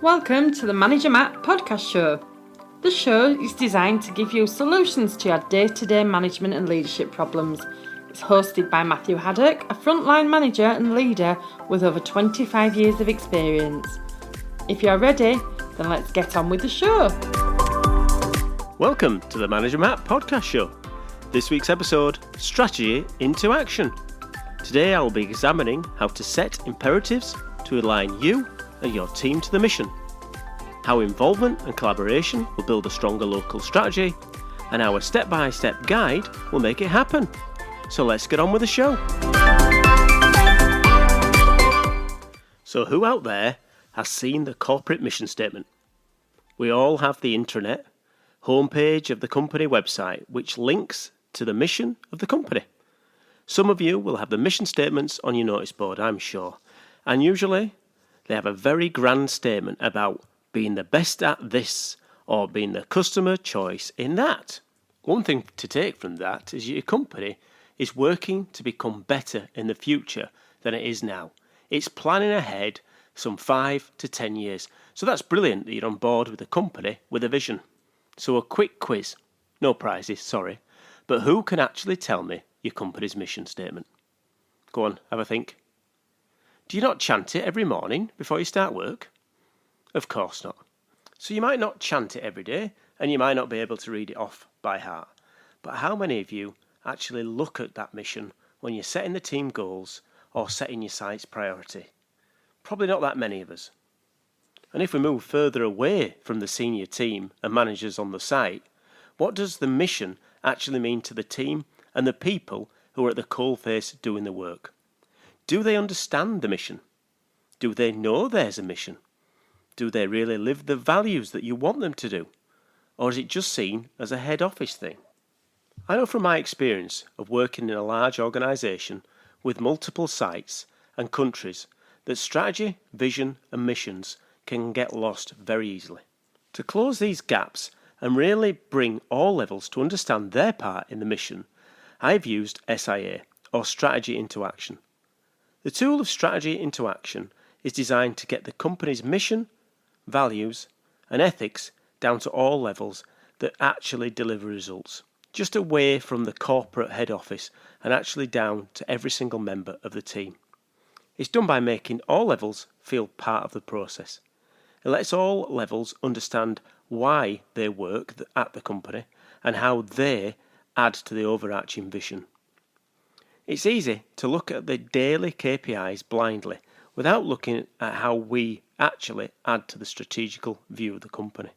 Welcome to the Manager Matt podcast show. The show is designed to give you solutions to your day-to-day management and leadership problems. It's hosted by Matthew Haddock, a frontline manager and leader with over 25 years of experience. If you're ready, then let's get on with the show. Welcome to the Manager Matt podcast show. This week's episode, Strategy into Action. Today I will be examining how to set imperatives to align you and your team to the mission, how involvement and collaboration will build a stronger local strategy, and how a step-by-step guide will make it happen. So let's get on with the show. So who out there has seen the corporate mission statement? We all have the intranet homepage of the company website, which links to the mission of the company. Some of you will have the mission statements on your notice board, I'm sure, and usually they have a very grand statement about being the best at this or being the customer choice in that. One thing to take from that is your company is working to become better in the future than it is now. It's planning ahead some 5 to 10 years. So that's brilliant that you're on board with the company with a vision. So a quick quiz, no prizes, sorry, but who can actually tell me your company's mission statement? Go on, have a think. Do you not chant it every morning before you start work? Of course not. So you might not chant it every day, and you might not be able to read it off by heart. But how many of you actually look at that mission when you're setting the team goals or setting your site's priority? Probably not that many of us. And if we move further away from the senior team and managers on the site, what does the mission actually mean to the team and the people who are at the coalface doing the work? Do they understand the mission? Do they know there's a mission? Do they really live the values that you want them to do? Or is it just seen as a head office thing? I know from my experience of working in a large organisation with multiple sites and countries that strategy, vision and missions can get lost very easily. To close these gaps and really bring all levels to understand their part in the mission, I've used SIA, or Strategy into Action. The tool of Strategy into Action is designed to get the company's mission, values and ethics down to all levels that actually deliver results, just away from the corporate head office and actually down to every single member of the team. It's done by making all levels feel part of the process. It lets all levels understand why they work at the company and how they add to the overarching vision. It's easy to look at the daily KPIs blindly without looking at how we actually add to the strategical view of the company.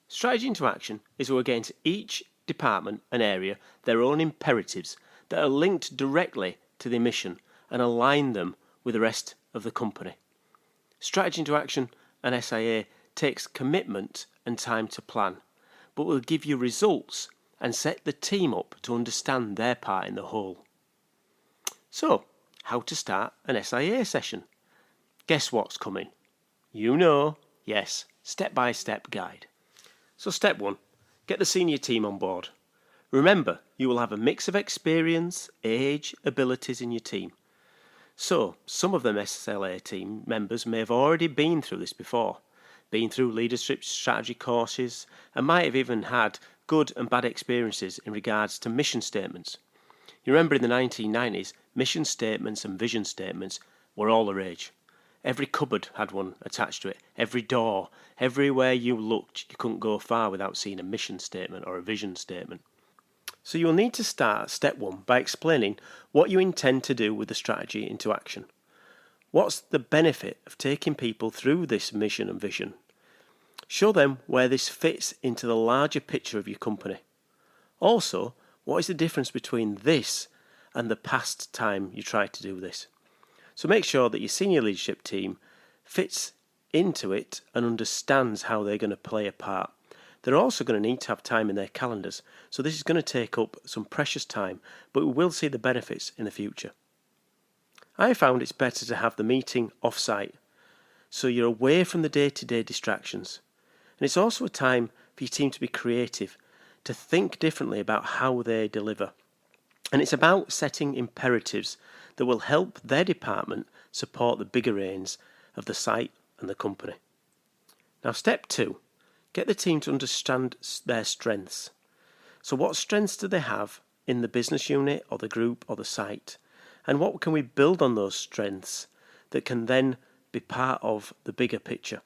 Strategy into Action is where we get into each department and area their own imperatives that are linked directly to the mission and align them with the rest of the company. Strategy into Action and SIA takes commitment and time to plan, but will give you results and set the team up to understand their part in the whole. So, how to start an SIA session? Guess what's coming? You know, yes, step-by-step guide. So step 1, get the senior team on board. Remember, you will have a mix of experience, age, abilities in your team. So, some of them SLA team members may have already been through this before, been through leadership strategy courses, and might have even had good and bad experiences in regards to mission statements. You remember in the 1990s, mission statements and vision statements were all the rage. Every cupboard had one attached to it. Every door, everywhere you looked, you couldn't go far without seeing a mission statement or a vision statement. So you'll need to start at step 1 by explaining what you intend to do with the strategy into action. What's the benefit of taking people through this mission and vision? Show them where this fits into the larger picture of your company. Also, what is the difference between this and the past time you tried to do this? So make sure that your senior leadership team fits into it and understands how they're going to play a part. They're also going to need to have time in their calendars, so this is going to take up some precious time, but we will see the benefits in the future. I found it's better to have the meeting off-site, so you're away from the day-to-day distractions. And it's also a time for your team to be creative, to think differently about how they deliver. And it's about setting imperatives that will help their department support the bigger aims of the site and the company. Now, step 2, get the team to understand their strengths. So what strengths do they have in the business unit or the group or the site? And what can we build on those strengths that can then be part of the bigger picture?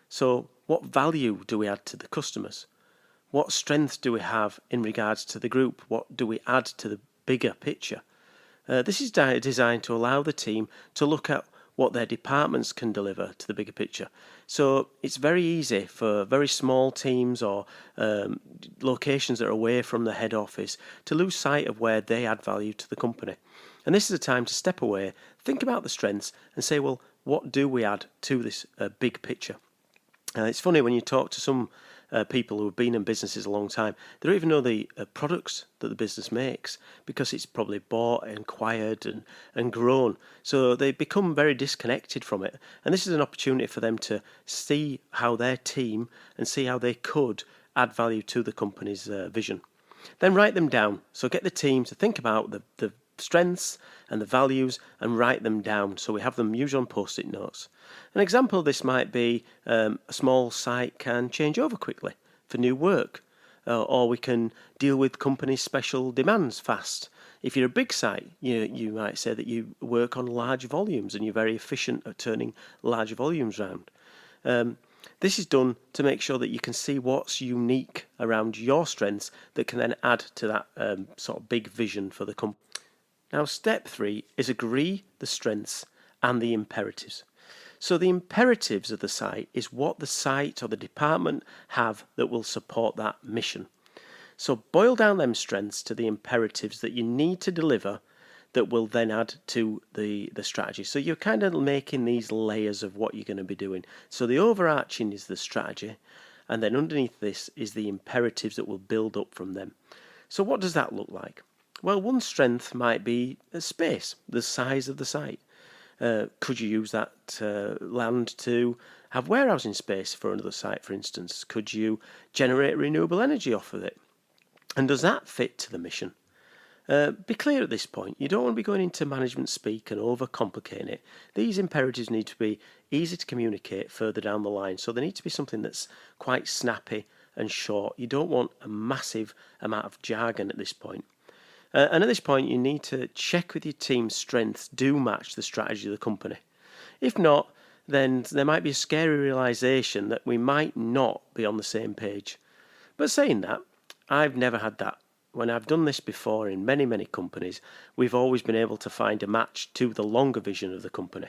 So what value do we add to the customers? What strengths do we have in regards to the group? What do we add to the bigger picture? This is designed to allow the team to look at what their departments can deliver to the bigger picture. So it's very easy for very small teams or locations that are away from the head office to lose sight of where they add value to the company. And this is a time to step away, think about the strengths and say, well, what do we add to this big picture? It's funny when you talk to some people who have been in businesses a long time, they don't even know the products that the business makes because it's probably bought and acquired and grown. So they become very disconnected from it. And this is an opportunity for them to see how their team and see how they could add value to the company's vision. Then write them down. So get the team to think about the strengths and the values and write them down. So we have them usually on post-it notes. An example of this might be a small site can change over quickly for new work, or we can deal with company special demands fast. If you're a big site, you might say that you work on large volumes and you're very efficient at turning large volumes around. This is done to make sure that you can see what's unique around your strengths that can then add to that sort of big vision for the company. Now, step 3 is agree the strengths and the imperatives. So the imperatives of the site is what the site or the department have that will support that mission. So boil down them strengths to the imperatives that you need to deliver that will then add to the strategy. So you're kind of making these layers of what you're going to be doing. So the overarching is the strategy, and then underneath this is the imperatives that will build up from them. So what does that look like? Well, one strength might be space, the size of the site. Could you use that land to have warehousing space for another site, for instance? Could you generate renewable energy off of it? And does that fit to the mission? Be clear at this point. You don't want to be going into management speak and overcomplicating it. These imperatives need to be easy to communicate further down the line. So they need to be something that's quite snappy and short. You don't want a massive amount of jargon at this point. And at this point, you need to check with your team's strengths do match the strategy of the company. If not, then there might be a scary realisation that we might not be on the same page. But saying that, I've never had that. When I've done this before in many, many companies, we've always been able to find a match to the longer vision of the company.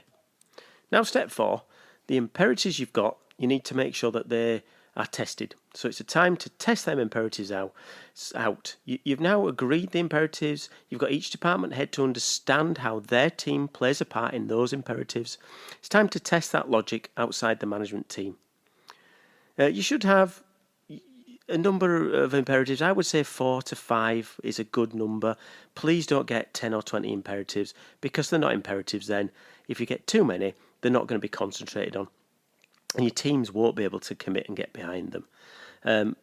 Now, step 4, the imperatives you've got, you need to make sure that they are tested. So it's a time to test them imperatives out. You've now agreed the imperatives. You've got each department head to understand how their team plays a part in those imperatives. It's time to test that logic outside the management team. You should have a number of imperatives. I would say 4 to 5 is a good number. Please don't get 10 or 20 imperatives because they're not imperatives then. If you get too many, they're not going to be concentrated on. And your teams won't be able to commit and get behind them.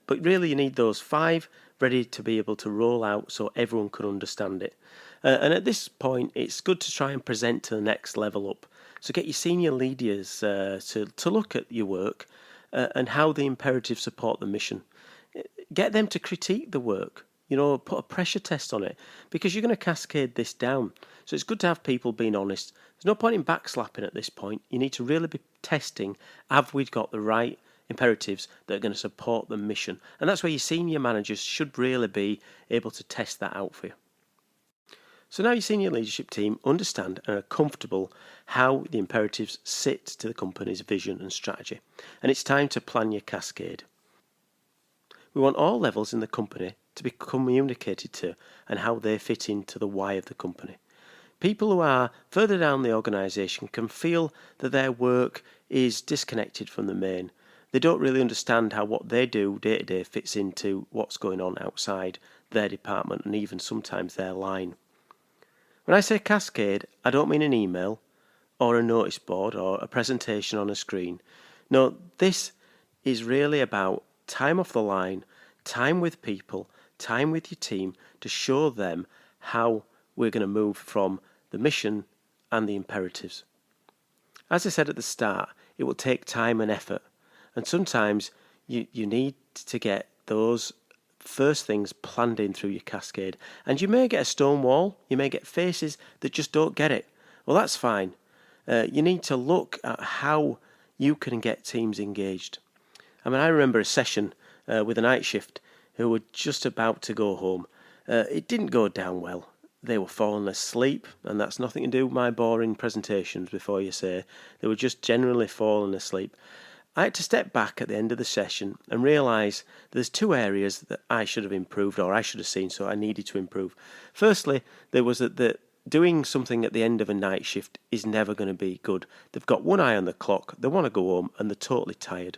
But really you need those 5 ready to be able to roll out so everyone can understand it. And at this point, it's good to try and present to the next level up. So get your senior leaders to look at your work and how the imperatives support the mission. Get them to critique the work. Put a pressure test on it because you're going to cascade this down. So it's good to have people being honest. There's no point in backslapping at this point. You need to really be testing, have we got the right imperatives that are going to support the mission? And that's where your senior managers should really be able to test that out for you. So now your senior leadership team understand and are comfortable how the imperatives sit to the company's vision and strategy. And it's time to plan your cascade. We want all levels in the company to be communicated to and how they fit into the why of the company. People who are further down the organisation can feel that their work is disconnected from the main. They don't really understand how what they do day to day fits into what's going on outside their department and even sometimes their line. When I say cascade, I don't mean an email or a notice board or a presentation on a screen. No, this is really about time off the line, time with people, time with your team to show them how we're going to move from the mission and the imperatives. As I said at the start, it will take time and effort. And sometimes you need to get those first things planned in through your cascade. And you may get a stone wall, you may get faces that just don't get it. Well, that's fine. You need to look at how you can get teams engaged. I mean, I remember a session with a night shift who were just about to go home. It didn't go down well. They were falling asleep, and that's nothing to do with my boring presentations before you say. They were just generally falling asleep. I had to step back at the end of the session and realise there's two areas that I should have improved, or I should have seen, so I needed to improve. Firstly, there was that doing something at the end of a night shift is never going to be good. They've got one eye on the clock, they want to go home, and they're totally tired.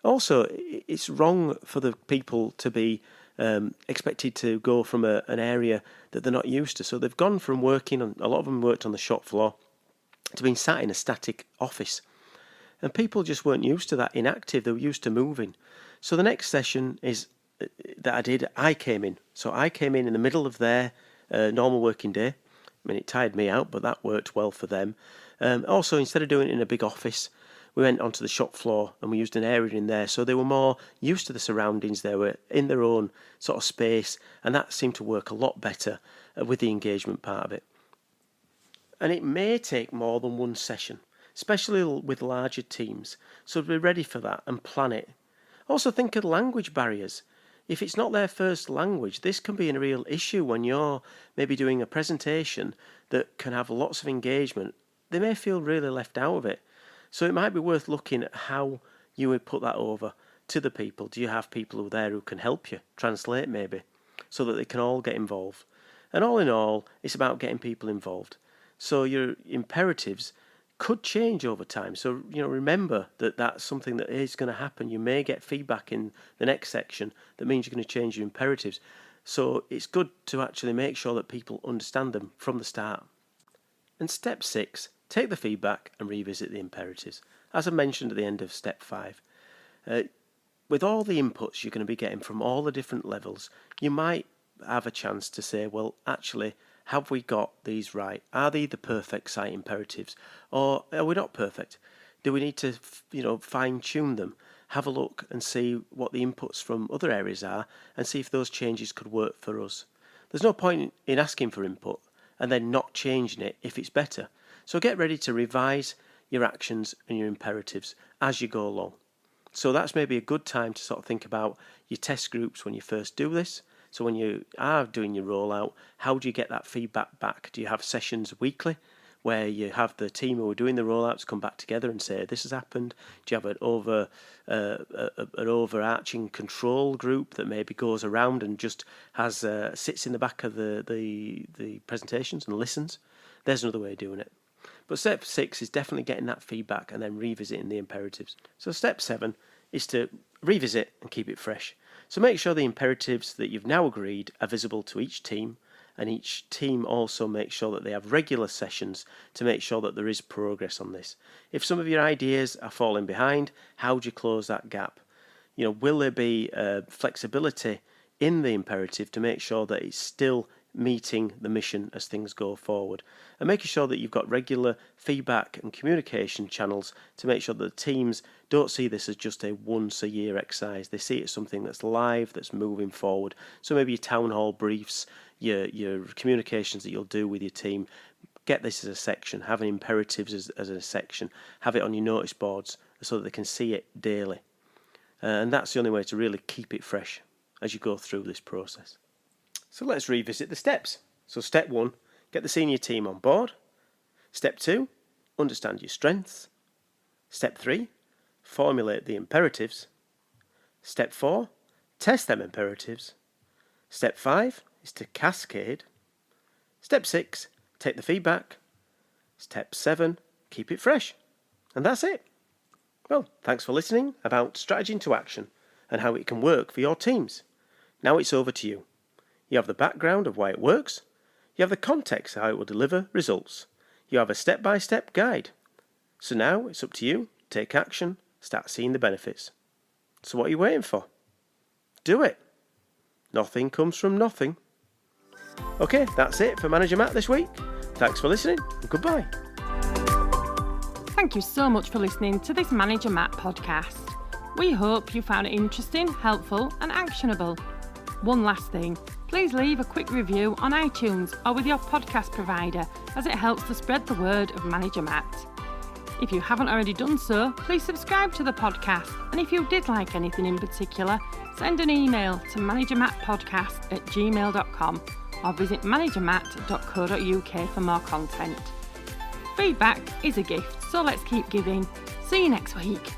Also, it's wrong for the people to be expected to go from an area that they're not used to. So they've gone from working on, a lot of them worked on the shop floor, to being sat in a static office. And people just weren't used to that, inactive, they were used to moving. So the next session I came in. So I came in the middle of their normal working day. I mean, it tired me out, but that worked well for them. Also, instead of doing it in a big office, we went onto the shop floor and we used an area in there, so they were more used to the surroundings. They were in their own sort of space, and that seemed to work a lot better with the engagement part of it. And it may take more than one session, especially with larger teams, so be ready for that and plan it. Also think of language barriers. If it's not their first language, this can be a real issue when you're maybe doing a presentation that can have lots of engagement. They may feel really left out of it. So it might be worth looking at how you would put that over to the people. Do you have people who are there who can help you translate maybe, so that they can all get involved? And all in all, it's about getting people involved. So your imperatives could change over time. So, remember that that's something that is going to happen. You may get feedback in the next section that means you're going to change your imperatives. So it's good to actually make sure that people understand them from the start. And step 6, take the feedback and revisit the imperatives. As I mentioned at the end of step 5, with all the inputs you're going to be getting from all the different levels, you might have a chance to say, well, actually, have we got these right? Are they the perfect site imperatives? Or are we not perfect? Do we need to, fine-tune them? Have a look and see what the inputs from other areas are and see if those changes could work for us. There's no point in asking for input and then not changing it if it's better. So get ready to revise your actions and your imperatives as you go along. So that's maybe a good time to sort of think about your test groups when you first do this. So when you are doing your rollout, how do you get that feedback back? Do you have sessions weekly where you have the team who are doing the rollouts come back together and say, this has happened? Do you have an overarching control group that maybe goes around and just has sits in the back of the presentations and listens? There's another way of doing it. But step 6 is definitely getting that feedback and then revisiting the imperatives. So step 7 is to revisit and keep it fresh. So make sure the imperatives that you've now agreed are visible to each team, and each team also makes sure that they have regular sessions to make sure that there is progress on this. If some of your ideas are falling behind, how do you close that gap? Will there be flexibility in the imperative to make sure that it's still meeting the mission as things go forward, and making sure that you've got regular feedback and communication channels to make sure that the teams don't see this as just a once a year exercise. They see it as something that's live, that's moving forward. So maybe your town hall briefs, your communications that you'll do with your team, get this as a section, having imperatives as a section, have it on your notice boards so that they can see it daily. And that's the only way to really keep it fresh as you go through this process. So let's revisit the steps. So step 1, get the senior team on board. Step 2, understand your strengths. Step 3, formulate the imperatives. Step 4, test them imperatives. Step 5 is to cascade. Step 6, take the feedback. Step 7, keep it fresh. And that's it. Well, thanks for listening about strategy into action and how it can work for your teams. Now it's over to you. You have the background of why it works. You have the context of how it will deliver results. You have a step-by-step guide. So now it's up to you. Take action. Start seeing the benefits. So what are you waiting for? Do it. Nothing comes from nothing. Okay, that's it for Manager Matt this week. Thanks for listening and goodbye. Thank you so much for listening to this Manager Matt podcast. We hope you found it interesting, helpful and actionable. One last thing, please leave a quick review on iTunes or with your podcast provider, as it helps to spread the word of Manager Matt. If you haven't already done so, please subscribe to the podcast, and if you did like anything in particular, send an email to managermattpodcast@gmail.com or visit managermatt.co.uk for more content. Feedback is a gift, so let's keep giving. See you next week.